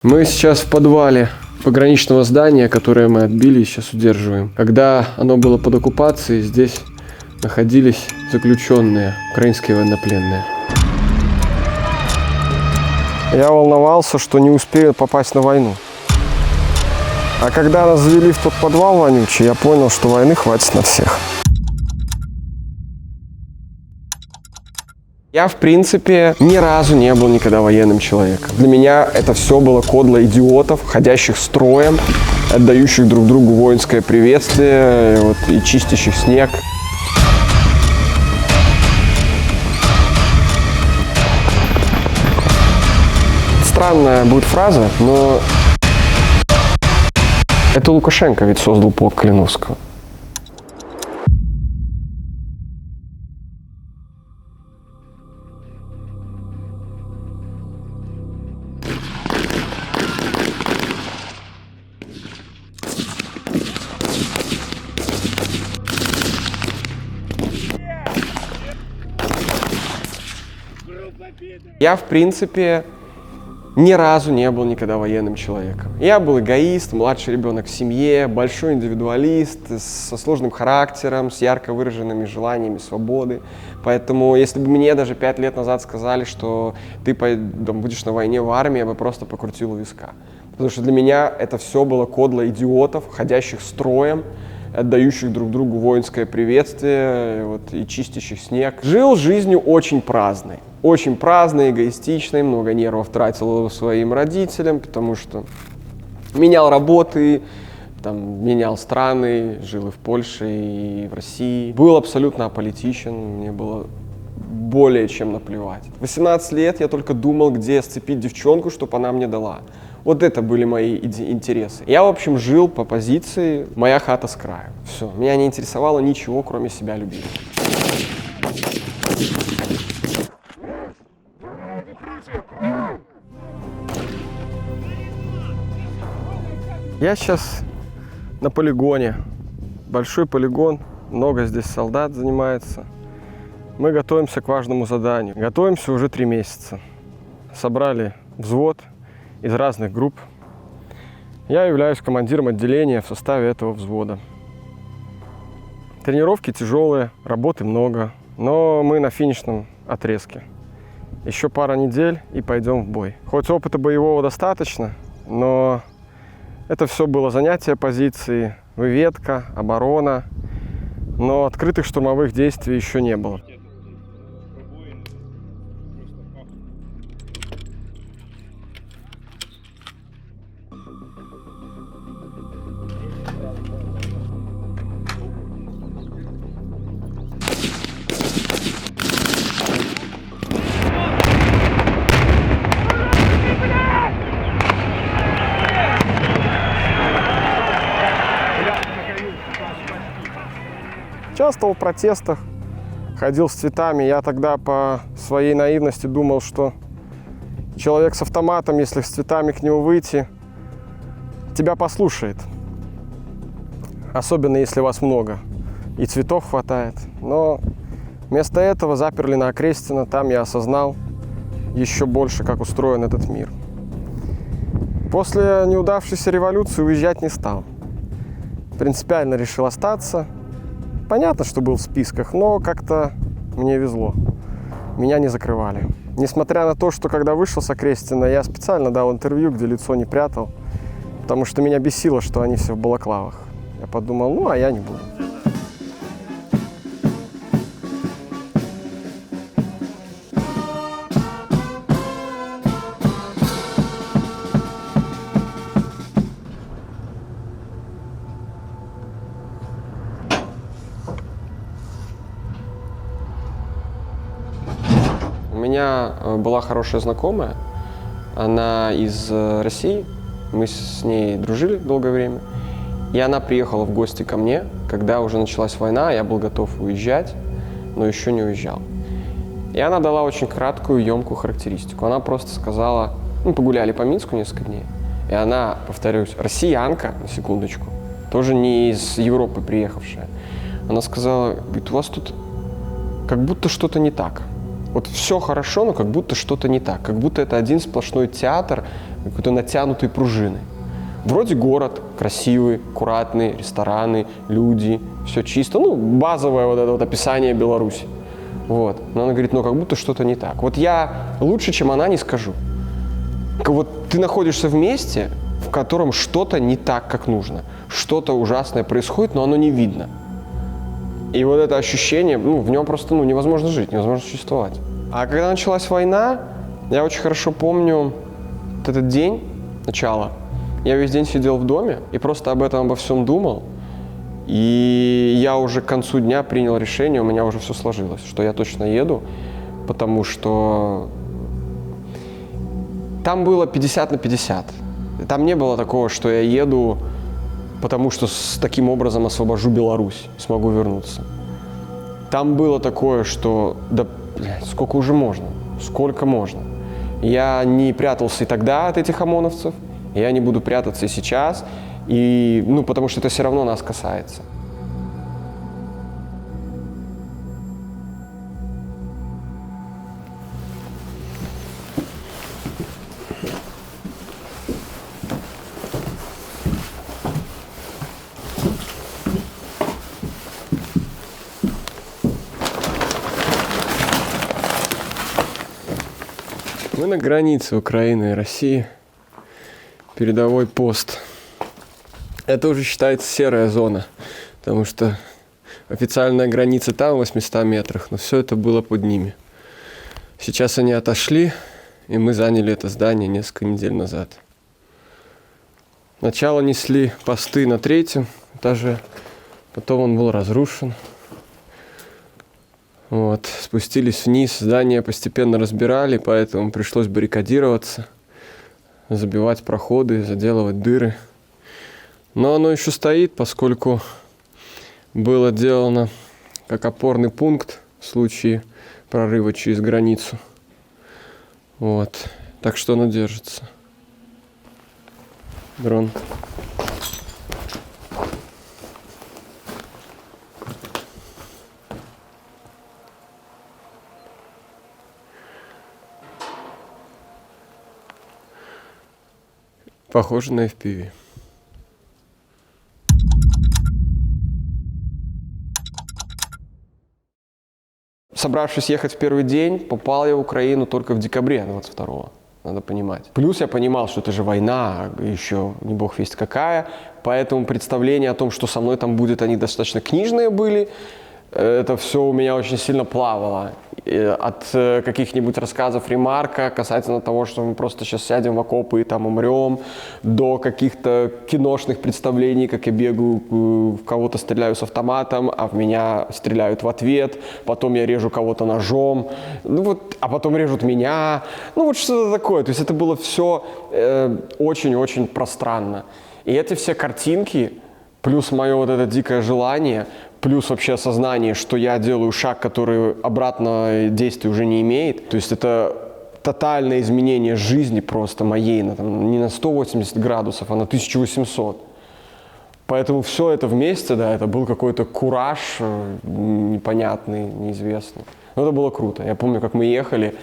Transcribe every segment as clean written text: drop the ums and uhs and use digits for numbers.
Мы сейчас в подвале пограничного здания, которое мы отбили и сейчас удерживаем. Когда оно было под оккупацией, здесь находились заключенные, украинские военнопленные. Я волновался, что не успею попасть на войну. А когда нас завели в тот подвал вонючий, я понял, что войны хватит на всех. Я, в принципе, ни разу не был никогда военным человеком. Для меня это все было кодло идиотов, ходящих строем, отдающих друг другу воинское приветствие и чистящих снег. Странная будет фраза, но это Лукашенко ведь создал полк Калиновского. Я, в принципе, ни разу не был никогда военным человеком. Я был эгоист, младший ребенок в семье, большой индивидуалист, со сложным характером, с ярко выраженными желаниями свободы. Поэтому, если бы мне даже 5 лет назад сказали, что ты будешь на войне в армии, я бы просто покрутил у виска. Потому что для меня это все было кодло идиотов, ходящих строем, отдающих друг другу воинское приветствие и чистящих снег. Жил жизнью очень праздной. Очень праздной, эгоистичной, много нервов тратил своим родителям, потому что менял работы, менял страны, жил и в Польше, и в России. Был абсолютно аполитичен, мне было более чем наплевать. В 18 лет я только думал, где сцепить девчонку, чтобы она мне дала. Вот это были мои интересы. Я, в общем, жил по позиции «моя хата с краю». Все, меня не интересовало ничего, кроме себя любимого. Я сейчас на полигоне. Большой полигон, много здесь солдат занимается. Мы готовимся к важному заданию. Готовимся уже 3 месяца. Собрали взвод из разных групп. Я являюсь командиром отделения в составе этого взвода. Тренировки тяжелые, работы много, но мы на финишном отрезке. Еще пара недель и пойдем в бой. Хоть опыта боевого достаточно, но это все было занятие позиции, выведка, оборона, но открытых штурмовых действий еще не было. Участвовал в протестах, ходил с цветами. Я тогда по своей наивности думал, что человек с автоматом, если с цветами к нему выйти, тебя послушает. Особенно если вас много и цветов хватает. Но вместо этого заперли на Окрестино. Там я осознал еще больше, как устроен этот мир. После неудавшейся революции уезжать не стал. Принципиально решил остаться. Понятно, что был в списках, но как-то мне везло. Меня не закрывали. Несмотря на то, что когда вышел с Окрестина, я специально дал интервью, где лицо не прятал, потому что меня бесило, что они все в балаклавах. Я подумал, а я не буду. У меня была хорошая знакомая, она из России, мы с ней дружили долгое время, и она приехала в гости ко мне, когда уже началась война, я был готов уезжать, но еще не уезжал. И она дала очень краткую, емкую характеристику. Она просто сказала, погуляли по Минску несколько дней, и она, повторюсь, россиянка, на секундочку, тоже не из Европы приехавшая. Она сказала, говорит, у вас тут как будто что-то не так. Вот все хорошо, но как будто что-то не так. Как будто это один сплошной театр какой-то натянутой пружиной. Вроде город красивый, аккуратный, рестораны, люди, все чисто. Ну, базовое вот это вот описание Беларуси. Вот. Но она говорит, ну, как будто что-то не так. Вот я лучше, чем она, не скажу. Вот ты находишься в месте, в котором что-то не так, как нужно. Что-то ужасное происходит, но оно не видно. И вот это ощущение, ну, в нем просто невозможно жить, невозможно существовать. А когда началась война, я очень хорошо помню вот этот день, начало. Я весь день сидел в доме и просто об этом, обо всем думал. И я уже к концу дня принял решение, у меня уже все сложилось, что я точно еду, потому что там было 50 на 50. Там не было такого, что я еду, потому что таким образом освобожу Беларусь, смогу вернуться. Там было такое, что да, блядь, сколько уже можно, сколько можно. Я не прятался и тогда от этих ОМОНовцев, я не буду прятаться и сейчас, и, потому что это все равно нас касается. Мы на границе Украины и России. Передовой пост. Это уже считается серая зона, потому что официальная граница там, в 800 метрах, но все это было под ними. Сейчас они отошли, и мы заняли это здание несколько недель назад. Сначала несли посты на 3-м этаже, потом он был разрушен. Вот. Спустились вниз, здание постепенно разбирали, поэтому пришлось баррикадироваться, забивать проходы, заделывать дыры. Но оно еще стоит, поскольку было сделано как опорный пункт в случае прорыва через границу. Вот. Так что оно держится. Дрон. Похоже на FPV. Собравшись ехать в первый день, попал я в Украину только в декабре 22-го. Надо понимать. Плюс я понимал, что это же война, еще не бог весть какая, поэтому представления о том, что со мной там будет, они достаточно книжные были. Это все у меня очень сильно плавало. От каких-нибудь рассказов Ремарка касательно того, что мы просто сейчас сядем в окопы и там умрем, до каких-то киношных представлений, как я бегаю, в кого-то стреляю с автоматом, а в меня стреляют в ответ, потом я режу кого-то ножом, а потом режут меня. Вот что-то такое. То есть это было все очень-очень пространно. И эти все картинки, плюс мое вот это дикое желание, плюс вообще осознание, что я делаю шаг, который обратного действия уже не имеет. То есть это тотальное изменение жизни просто моей, не на 180 градусов, а на 1800. Поэтому все это вместе, да, это был какой-то кураж непонятный, неизвестный. Но это было круто. Я помню, как мы ехали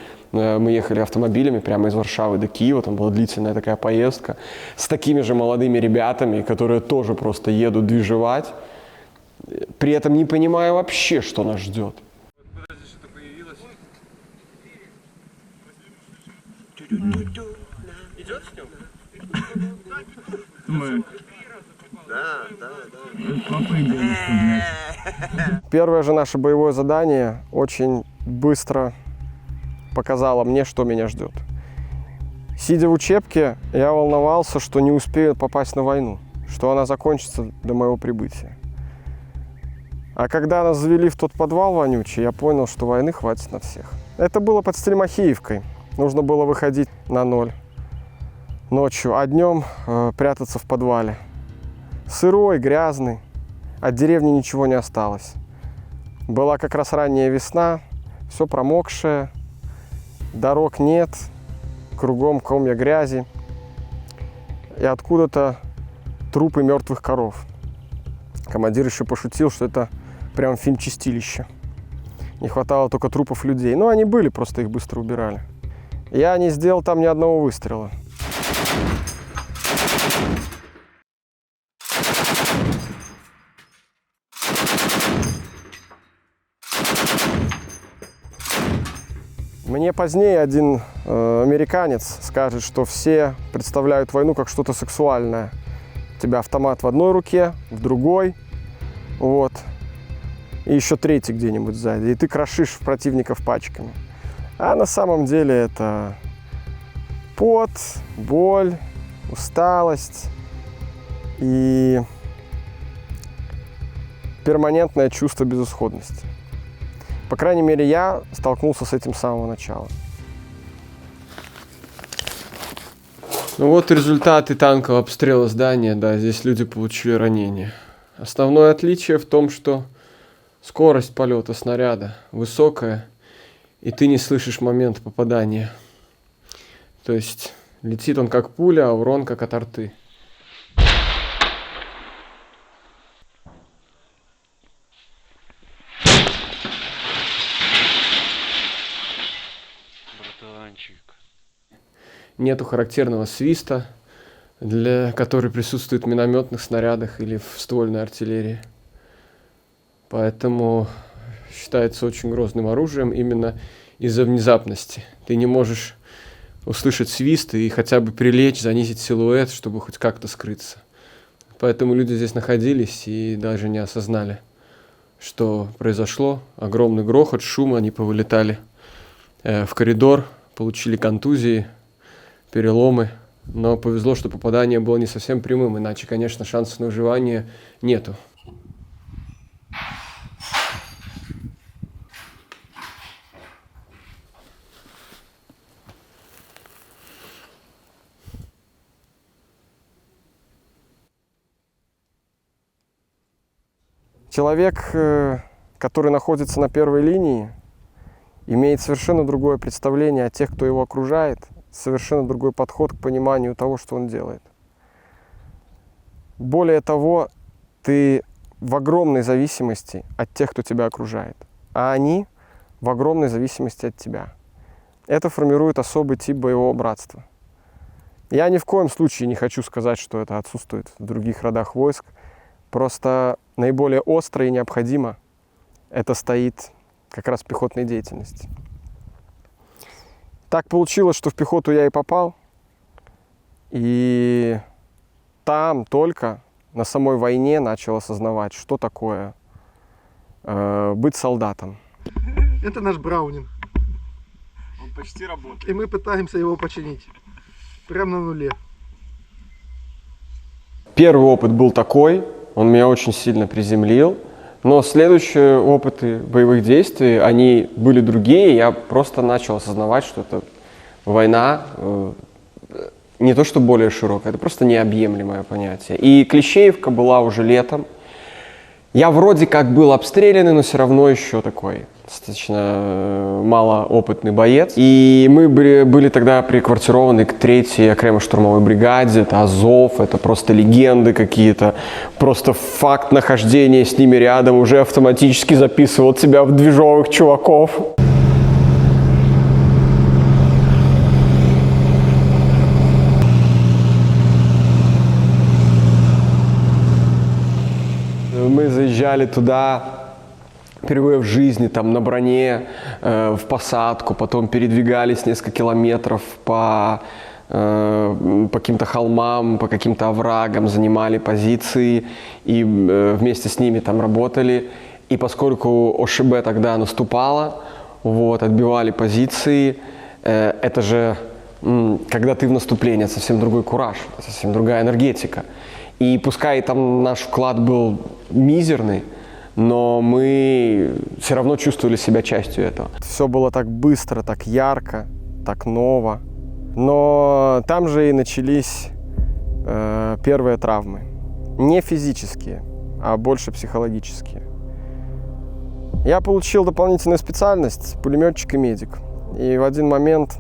автомобилями прямо из Варшавы до Киева, там была длительная такая поездка, с такими же молодыми ребятами, которые тоже просто едут движевать. При этом не понимая вообще, что нас ждет. Подожди, что-то появилось. Идет с ним? Мы. Да. Попробуем. Первое же наше боевое задание очень быстро показало мне, что меня ждет. Сидя в учебке, я волновался, что не успею попасть на войну, что она закончится до моего прибытия. А когда нас завели в тот подвал вонючий, я понял, что войны хватит на всех. Это было под Стельмахиевкой. Нужно было выходить на ноль ночью, а днем прятаться в подвале. Сырой, грязный, от деревни ничего не осталось. Была как раз ранняя весна, все промокшее, дорог нет, кругом комья грязи и откуда-то трупы мертвых коров. Командир еще пошутил, что это прям фильм «Чистилище». Не хватало только трупов людей. Но они были, просто их быстро убирали. Я не сделал там ни одного выстрела. Мне позднее один американец скажет, что все представляют войну как что-то сексуальное. У тебя автомат в одной руке, в другой, вот, и еще третий где-нибудь сзади, и ты крошишь противников пачками. А на самом деле это пот, боль, усталость и перманентное чувство безысходности. По крайней мере, я столкнулся с этим с самого начала. Ну вот результаты танкового обстрела здания. Да, здесь люди получили ранения. Основное отличие в том, что скорость полета снаряда высокая, и ты не слышишь момент попадания. То есть летит он как пуля, а урон как от арты. Нету характерного свиста, который присутствует в минометных снарядах или в ствольной артиллерии. Поэтому считается очень грозным оружием именно из-за внезапности. Ты не можешь услышать свист и хотя бы прилечь, занизить силуэт, чтобы хоть как-то скрыться. Поэтому люди здесь находились и даже не осознали, что произошло. Огромный грохот, шум, они повылетали в коридор, получили контузии, переломы, но повезло, что попадание было не совсем прямым, иначе, конечно, шансов на выживание нету. Человек, который находится на первой линии, имеет совершенно другое представление о тех, кто его окружает, совершенно другой подход к пониманию того, что он делает. Более того, ты в огромной зависимости от тех, кто тебя окружает, а они в огромной зависимости от тебя. Это формирует особый тип боевого братства. Я ни в коем случае не хочу сказать, что это отсутствует в других родах войск, просто наиболее остро и необходимо это стоит как раз в пехотной деятельности. Так получилось, что в пехоту я и попал, и там только на самой войне начал осознавать, что такое быть солдатом. Это наш Браунинг. Он почти работает. И мы пытаемся его починить. Прямо на нуле. Первый опыт был такой, он меня очень сильно приземлил. Но следующие опыты боевых действий, они были другие. Я просто начал осознавать, что это война не то что более широкая, это просто необъемлемое понятие. И Клещеевка была уже летом. Я вроде как был обстрелянный, но все равно еще такой достаточно малоопытный боец. И мы были тогда приквартированы к 3-й окремо-штурмовой бригаде. Это Азов, это просто легенды какие-то. Просто факт нахождения с ними рядом уже автоматически записывал тебя в движовых чуваков. Мы заезжали туда впервые в жизни, там на броне, в посадку, потом передвигались несколько километров по каким-то холмам, по каким-то оврагам, занимали позиции и вместе с ними там работали. И поскольку ОШБ тогда наступала, вот, отбивали позиции, это же, когда ты в наступлении, это совсем другой кураж, совсем другая энергетика. И пускай там наш вклад был мизерный, но мы все равно чувствовали себя частью этого. Все было так быстро, так ярко, так ново. Но там же и начались первые травмы. Не физические, а больше психологические. Я получил дополнительную специальность пулеметчик и медик. И в один момент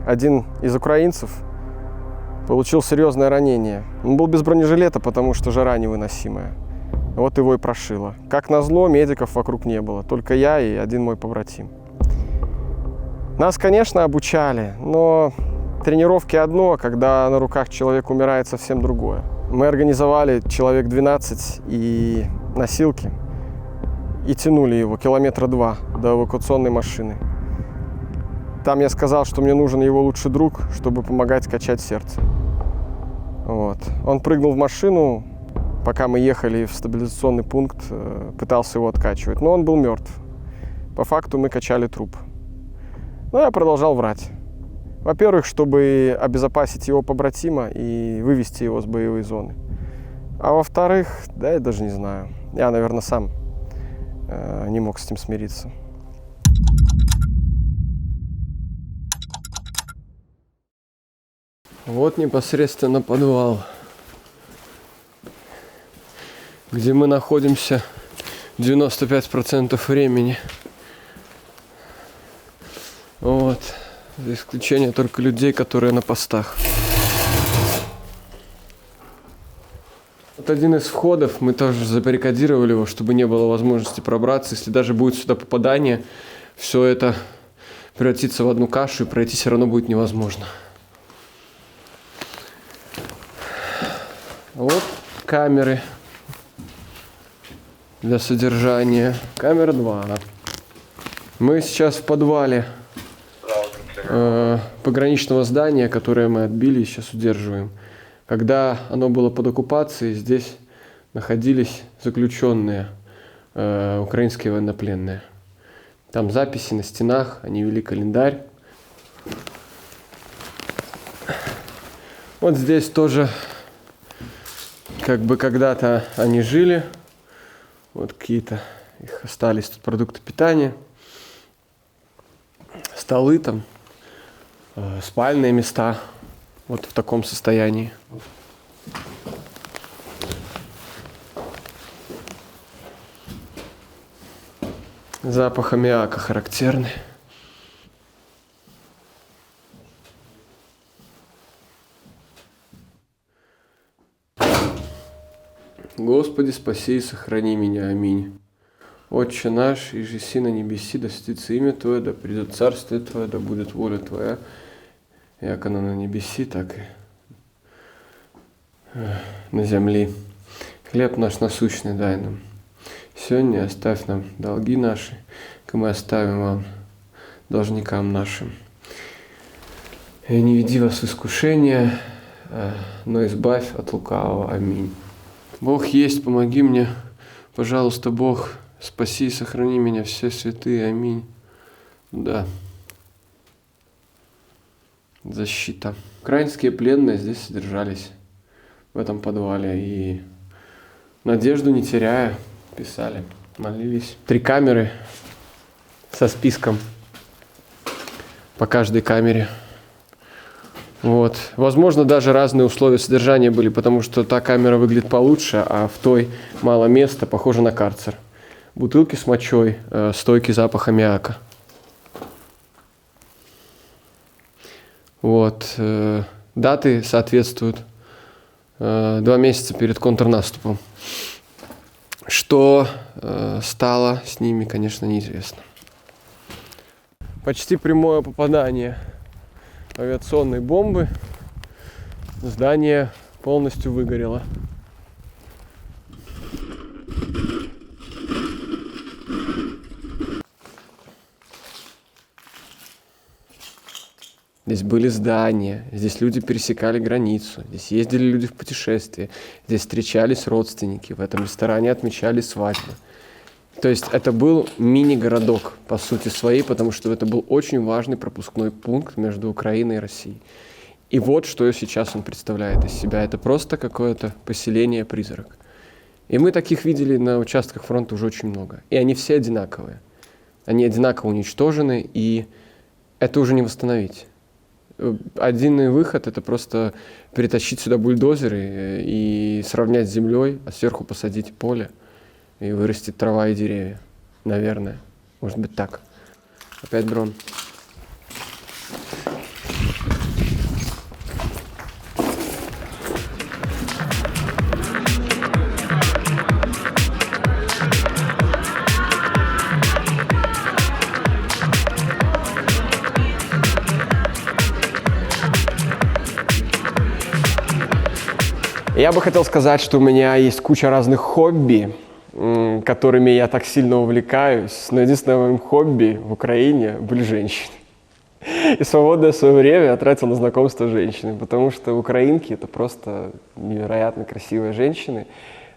один из украинцев получил серьезное ранение. Он был без бронежилета, потому что жара невыносимая. Вот его и прошило. Как назло, медиков вокруг не было. Только я и один мой побратим. Нас, конечно, обучали, но тренировки одно, когда на руках человек умирает, совсем другое. Мы организовали человек 12 и носилки, и тянули его километра 2 до эвакуационной машины. Там я сказал, что мне нужен его лучший друг, чтобы помогать качать сердце. Вот. Он прыгнул в машину, пока мы ехали в стабилизационный пункт, пытался его откачивать, но он был мертв. По факту мы качали труп. Но я продолжал врать. Во-первых, чтобы обезопасить его побратима и вывести его с боевой зоны. А во-вторых, да я даже не знаю. Я, наверное, сам не мог с этим смириться. Вот непосредственно подвал, где мы находимся 95% времени. Вот. За исключением только людей, которые на постах. Вот один из входов, мы тоже забаррикадировали его, чтобы не было возможности пробраться. Если даже будет сюда попадание, все это превратится в одну кашу, и пройти все равно будет невозможно. Вот камеры для содержания. Камера 2. Мы сейчас в подвале пограничного здания, которое мы отбили и сейчас удерживаем. Когда оно было под оккупацией, здесь находились заключенные, украинские военнопленные. Там записи на стенах, они вели календарь. Вот здесь тоже как бы когда-то они жили. Вот какие-то их остались тут продукты питания. Столы там, спальные места. Вот в таком состоянии. Запах аммиака характерный. Господи, спаси и сохрани меня. Аминь. Отче наш, иже си на небеси, да святится имя Твое, да придет царствие Твое, да будет воля Твоя, як она на небеси, так и на земли. Хлеб наш насущный дай нам. Сегодня оставь нам долги наши, как мы оставим вам, должникам нашим. И не веди вас в искушение, но избавь от лукавого. Аминь. Бог есть, помоги мне, пожалуйста, Бог, спаси и сохрани меня, все святые. Аминь. Да. Защита. Украинские пленные здесь содержались, в этом подвале, и надежду не теряя, писали, молились. 3 камеры со списком по каждой камере. Вот. Возможно, даже разные условия содержания были, потому что та камера выглядит получше, а в той мало места, похоже на карцер. Бутылки с мочой, стойкий запах аммиака. Вот. Даты соответствуют. 2 месяца перед контрнаступом. Что стало с ними, конечно, неизвестно. Почти прямое попадание авиационной бомбы. Здание полностью выгорело. Здесь были здания, здесь люди пересекали границу, здесь ездили люди в путешествие, здесь встречались родственники, в этом ресторане отмечали свадьбы. То есть это был мини-городок по сути своей, потому что это был очень важный пропускной пункт между Украиной и Россией. И вот что сейчас он представляет из себя. Это просто какое-то поселение-призрак. И мы таких видели на участках фронта уже очень много. И они все одинаковые. Они одинаково уничтожены, и это уже не восстановить. Один выход — это просто перетащить сюда бульдозеры и сравнять с землей, а сверху посадить поле и вырастить трава и деревья. Наверное. Может быть так. Опять дрон. Я бы хотел сказать, что у меня есть куча разных хобби, которыми я так сильно увлекаюсь, но единственное моим хобби в Украине были женщины. И свободное свое время я тратил на знакомство с женщинами, потому что украинки — это просто невероятно красивые женщины,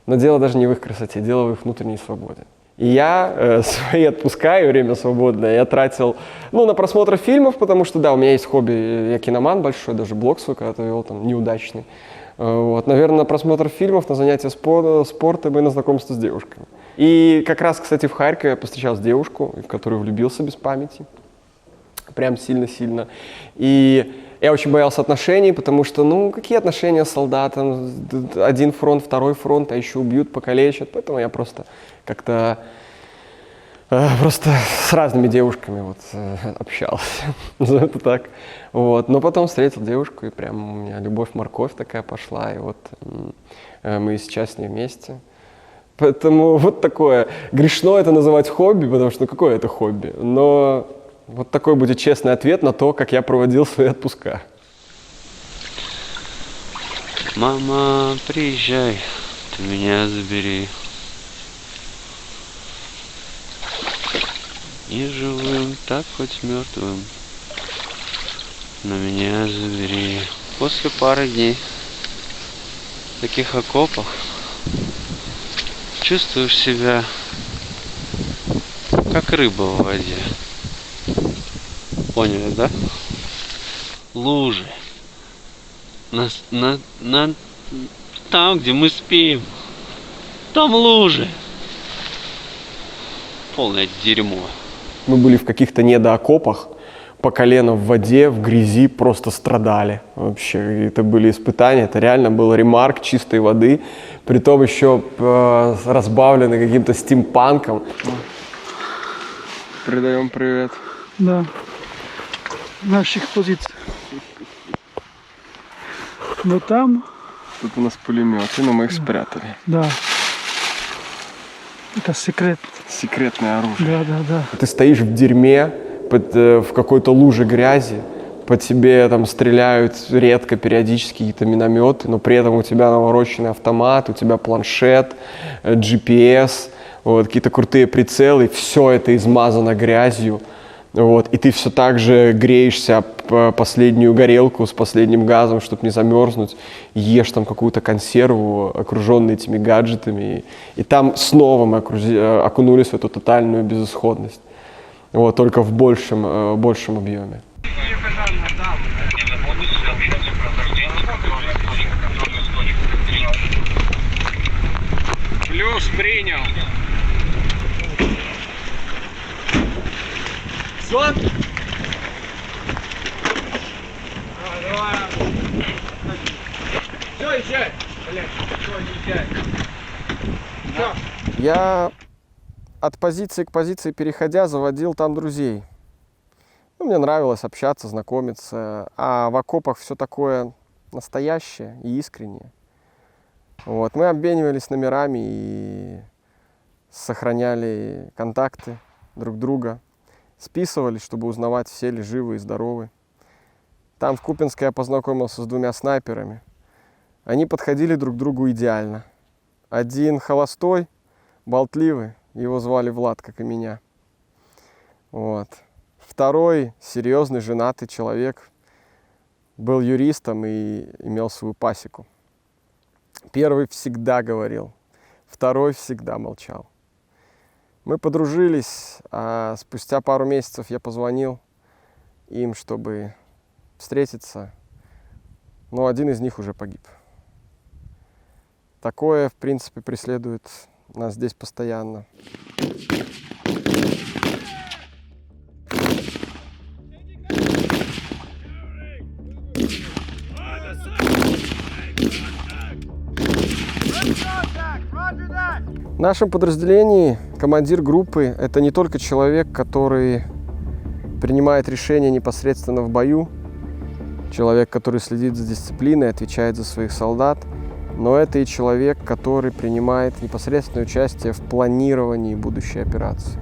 но дело даже не в их красоте, дело в их внутренней свободе. И я свои отпуска и время свободное я тратил, на просмотр фильмов, потому что, да, у меня есть хобби, я киноман большой, даже блог свой когда-то вел, там, неудачный. Вот, наверное, на просмотр фильмов, на занятия спортом и на знакомство с девушками. И как раз, кстати, в Харькове я повстречал девушку, в которую влюбился без памяти. Прям сильно-сильно. И я очень боялся отношений, потому что, какие отношения с солдатом? Один фронт, второй фронт, а еще убьют, покалечат. Поэтому я просто как-то с разными девушками общался. Это так. Вот. Но потом встретил девушку, и прям у меня любовь-морковь такая пошла. И мы сейчас с ней вместе. Поэтому вот такое. Грешно это называть хобби, потому что какое это хобби? Но вот такой будет честный ответ на то, как я проводил свои отпуска. Мама, приезжай, ты меня забери. И живым, так хоть мертвым, но меня забери. После пары дней в таких окопах чувствуешь себя как рыба в воде. Поняли, да? Лужи. Там, где мы спим. Там лужи. Полное дерьмо. Мы были в каких-то недоокопах, по колено в воде, в грязи, просто страдали. Вообще, это были испытания, это реально был ремарк чистой воды, притом еще разбавленный каким-то стимпанком. Передаем привет. Да. Наших позиций. Но там... Тут у нас пулеметы, но мы их спрятали. Да. Это секрет. Секретное оружие. Да. Ты стоишь в дерьме, в какой-то луже грязи, по тебе там стреляют редко, периодически какие-то минометы, но при этом у тебя навороченный автомат, у тебя планшет, GPS, какие-то крутые прицелы, все это измазано грязью. И ты все так же греешься об последнюю горелку с последним газом, чтобы не замерзнуть, ешь там какую-то консерву, окруженный этими гаджетами, и там снова мы окунулись в эту тотальную безысходность, только в большем объеме. Плюс принял. Сон? Давай. Все, езжай. Блядь, все, езжай. Все. Я от позиции к позиции переходя заводил там друзей. Мне нравилось общаться, знакомиться, а в окопах все такое настоящее и искреннее. Мы обменивались номерами и сохраняли контакты друг друга. Списывались, чтобы узнавать, все ли живы и здоровы. Там в Купинске я познакомился с 2 снайперами. Они подходили друг к другу идеально. Один холостой, болтливый, его звали Влад, как и меня. Второй серьезный, женатый человек, был юристом и имел свою пасеку. Первый всегда говорил, второй всегда молчал. Мы подружились, а спустя пару месяцев я позвонил им, чтобы встретиться, но один из них уже погиб. Такое, в принципе, преследует нас здесь постоянно. В нашем подразделении командир группы – это не только человек, который принимает решения непосредственно в бою, человек, который следит за дисциплиной, отвечает за своих солдат, но это и человек, который принимает непосредственное участие в планировании будущей операции.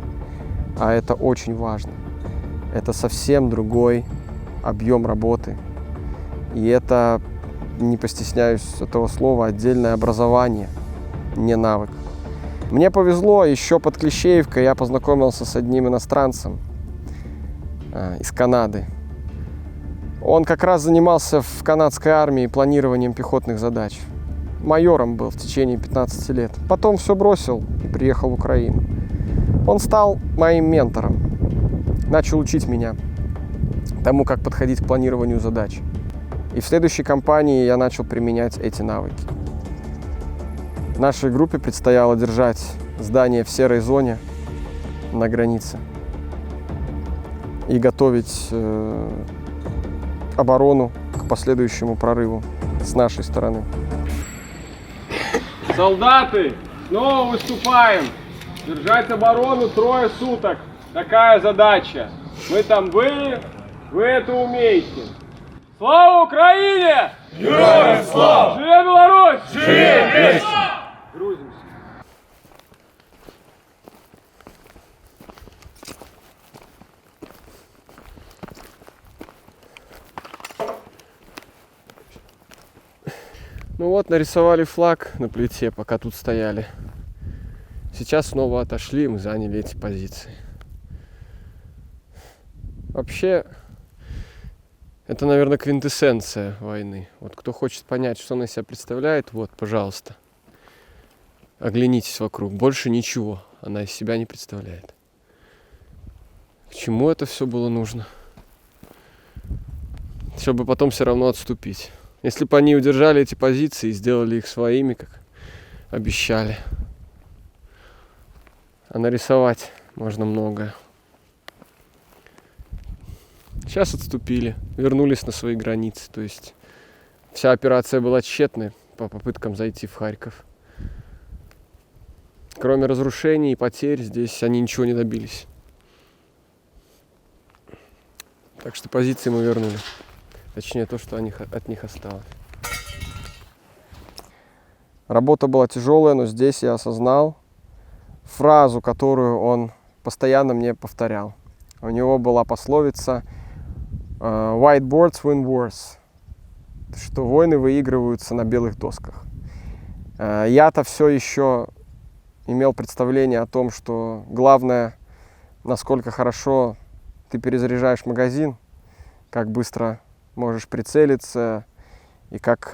А это очень важно. Это совсем другой объем работы. И это не постесняюсь этого слова, отдельное образование, не навык. Мне повезло, еще под Клещеевкой я познакомился с одним иностранцем из Канады. Он как раз занимался в канадской армии планированием пехотных задач. Майором был в течение 15 лет. Потом все бросил и приехал в Украину. Он стал моим ментором. Начал учить меня тому, как подходить к планированию задач. И в следующей кампании я начал применять эти навыки. Нашей группе предстояло держать здание в серой зоне на границе и готовить оборону к последующему прорыву с нашей стороны. Солдаты, снова выступаем. Держать оборону 3 суток. Такая задача. Мы там были, вы это умеете. Слава Украине! Героям слава! Живе Беларусь! Живе вечно! Грузимся. Ну вот, нарисовали флаг на плите, пока тут стояли. Сейчас снова отошли, мы заняли эти позиции. Вообще, это, наверное, квинтэссенция войны. Вот кто хочет понять, что она из себя представляет, вот, пожалуйста, оглянитесь вокруг. Больше ничего она из себя не представляет. К чему это все было нужно? Чтобы потом все равно отступить. Если бы они удержали эти позиции и сделали их своими, как обещали. А нарисовать можно многое. Сейчас отступили, вернулись на свои границы. То есть вся операция была тщетной по попыткам зайти в Харьков. Кроме разрушений и потерь, здесь они ничего не добились. Так что позиции мы вернули. Точнее, то, что от них осталось. Работа была тяжелая, но здесь я осознал фразу, которую он постоянно мне повторял. У него была пословица «White boards win wars», что войны выигрываются на белых досках. Я-то все еще имел представление о том, что главное, насколько хорошо ты перезаряжаешь магазин, как быстро можешь прицелиться и как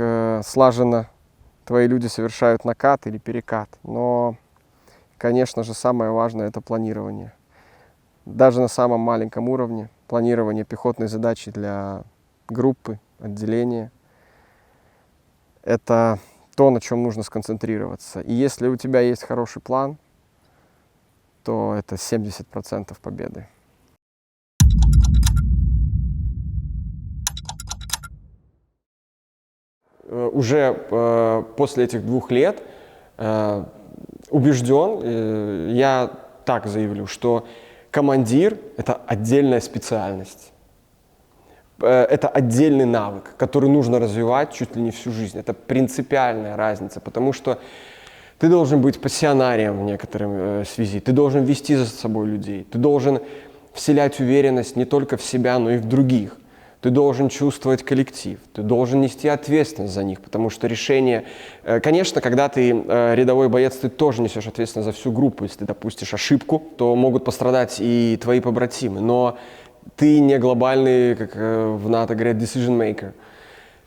слаженно твои люди совершают накат или перекат. Но, конечно же, самое важное – это планирование. Даже на самом маленьком уровне планирование пехотной задачи для группы, отделения – это то, на чем нужно сконцентрироваться. И если у тебя есть хороший план, то это 70% победы. Уже после этих 2 лет убежден, я так заявлю, что командир – это отдельная специальность. Это отдельный навык, который нужно развивать чуть ли не всю жизнь. Это принципиальная разница, потому что ты должен быть пассионарием в некоторой связи, ты должен вести за собой людей, ты должен вселять уверенность не только в себя, но и в других. Ты должен чувствовать коллектив, ты должен нести ответственность за них, потому что решение... Конечно, когда ты рядовой боец, ты тоже несешь ответственность за всю группу. Если ты допустишь ошибку, то могут пострадать и твои побратимы. Но ты не глобальный, как в НАТО говорят, decision maker.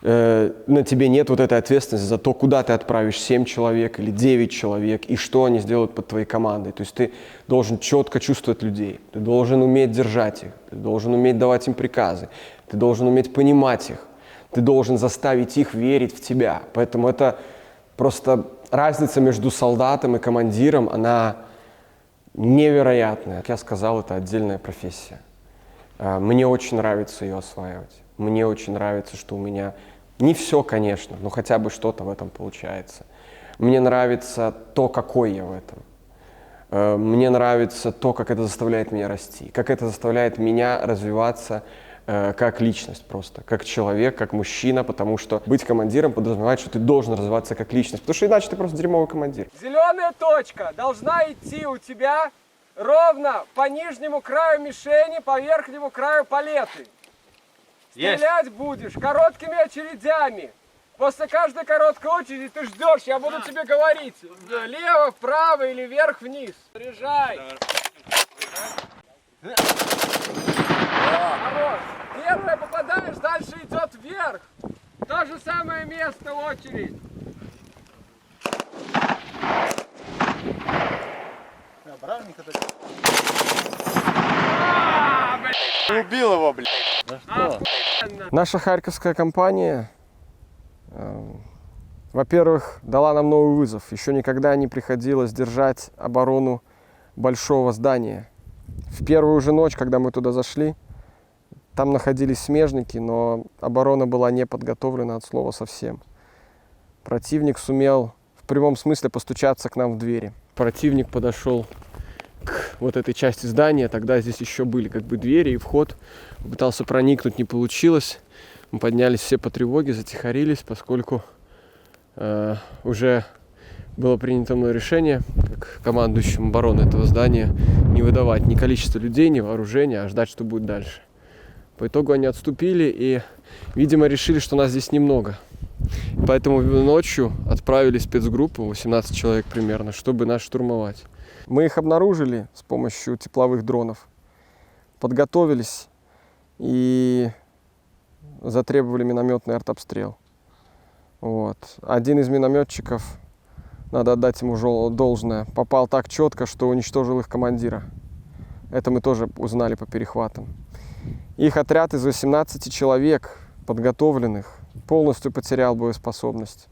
На тебе нет вот этой ответственности за то, куда ты отправишь 7 человек или 9 человек, и что они сделают под твоей командой. То есть ты должен четко чувствовать людей, ты должен уметь держать их, ты должен уметь давать им приказы, ты должен уметь понимать их, ты должен заставить их верить в тебя. Поэтому это просто разница между солдатом и командиром, она невероятная. Как я сказал, это отдельная профессия. Мне очень нравится ее осваивать. Мне очень нравится, что у меня не все, конечно, но хотя бы что-то в этом получается. Мне нравится то, какой я в этом. Мне нравится то, как это заставляет меня расти, как это заставляет меня развиваться как личность просто, как человек, как мужчина, потому что быть командиром подразумевает, что ты должен развиваться как личность, потому что иначе ты просто дерьмовый командир. Зеленая точка должна идти у тебя ровно по нижнему краю мишени, по верхнему краю палеты. Стрелять будешь короткими очередями. После каждой короткой очереди ты ждешь, я буду тебе говорить. Влево, вправо или вверх, вниз. Заряжай. Хорош. Первое попадаешь, дальше идет вверх. То же самое место, очередь. Убил его, блядь. Наша харьковская компания, во-первых, дала нам новый вызов. Еще никогда не приходилось держать оборону большого здания. В первую же ночь, когда мы туда зашли, там находились смежники, но оборона была не подготовлена от слова совсем. Противник сумел в прямом смысле постучаться к нам в двери. Противник подошел к вот этой части здания, тогда здесь еще были как бы двери и вход. Попытался проникнуть, не получилось. Мы поднялись все по тревоге, затихарились, поскольку уже было принято мной решение, как командующему обороны этого здания, не выдавать ни количество людей, ни вооружения, а ждать, что будет дальше. По итогу они отступили и, видимо, решили, что нас здесь немного. Поэтому ночью отправили спецгруппу, 18 человек примерно, чтобы нас штурмовать. Мы их обнаружили с помощью тепловых дронов, подготовились и затребовали минометный артобстрел. Вот. Один из минометчиков, надо отдать ему должное, попал так четко, что уничтожил их командира. Это мы тоже узнали по перехватам. Их отряд из 18 человек, подготовленных, полностью потерял боеспособность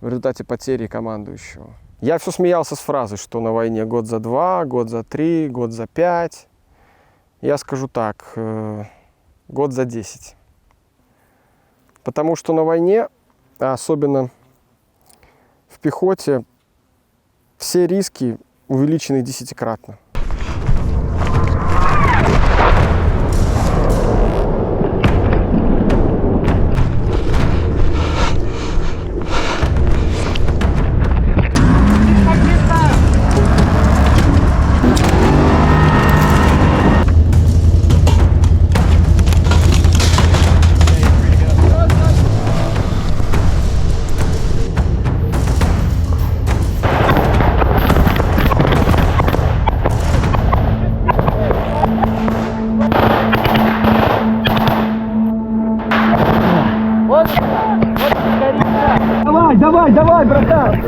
в результате потери командующего. Я все смеялся с фразой, что на войне год за 2, год за 3, год за 5. Я скажу так, год за 10. Потому что на войне, а особенно в пехоте, все риски увеличены 10-кратно. Давай, братан!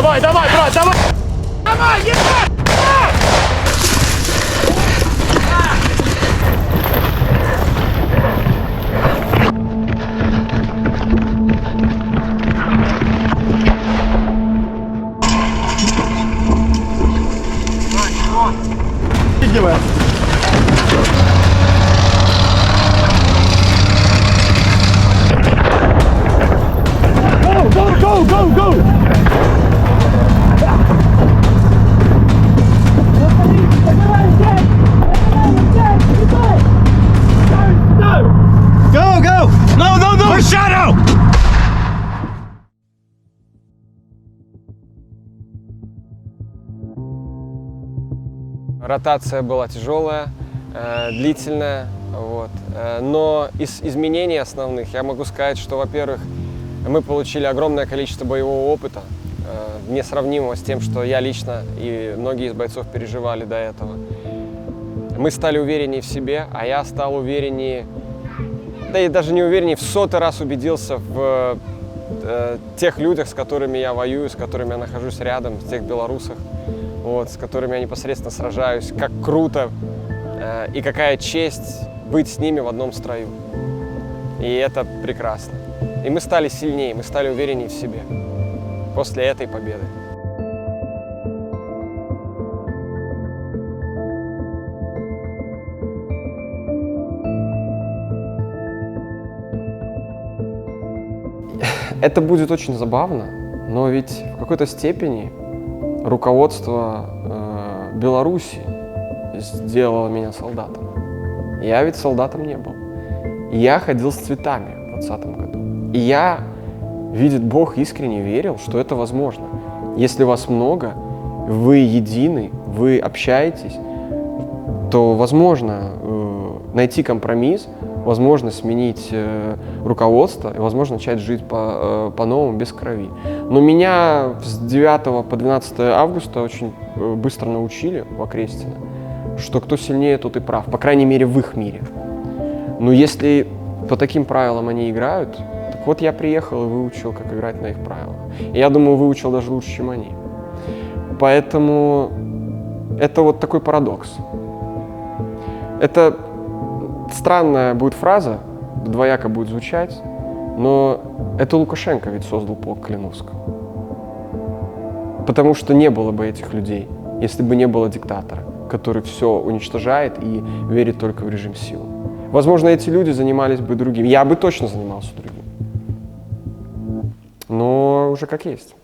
Давай, брат, давай! Давай, ебать! Ротация была тяжелая, длительная, вот. Но из изменений основных я могу сказать, что, во-первых, мы получили огромное количество боевого опыта, несравнимого с тем, что я лично и многие из бойцов переживали до этого. Мы стали увереннее в себе, а я стал увереннее, да и даже не увереннее, в 100-й раз убедился в тех людях, с которыми я воюю, с которыми я нахожусь рядом, с тех белорусах, вот, с которыми я непосредственно сражаюсь, как круто и какая честь быть с ними в одном строю. И это прекрасно. И мы стали сильнее, мы стали увереннее в себе после этой победы. Это будет очень забавно, но ведь в какой-то степени руководство Беларуси сделало меня солдатом. Я ведь солдатом не был. Я ходил с цветами в 2020 году. И я, видит Бог, искренне верил, что это возможно. Если вас много, вы едины, вы общаетесь, то возможно найти компромисс, возможно сменить руководство и возможно начать жить по-новому, без крови. Но меня с 9 по 12 августа очень быстро научили в Окрестино, что кто сильнее, тот и прав, по крайней мере в их мире. Но если по таким правилам они играют, так вот я приехал и выучил, как играть на их правилах. И я думаю, выучил даже лучше, чем они. Поэтому это вот такой парадокс. Это странная будет фраза, двояко будет звучать, но это Лукашенко ведь создал полк Калиновского. Потому что не было бы этих людей, если бы не было диктатора, который все уничтожает и верит только в режим силы. Возможно, эти люди занимались бы другим. Я бы точно занимался другим. Но уже как есть.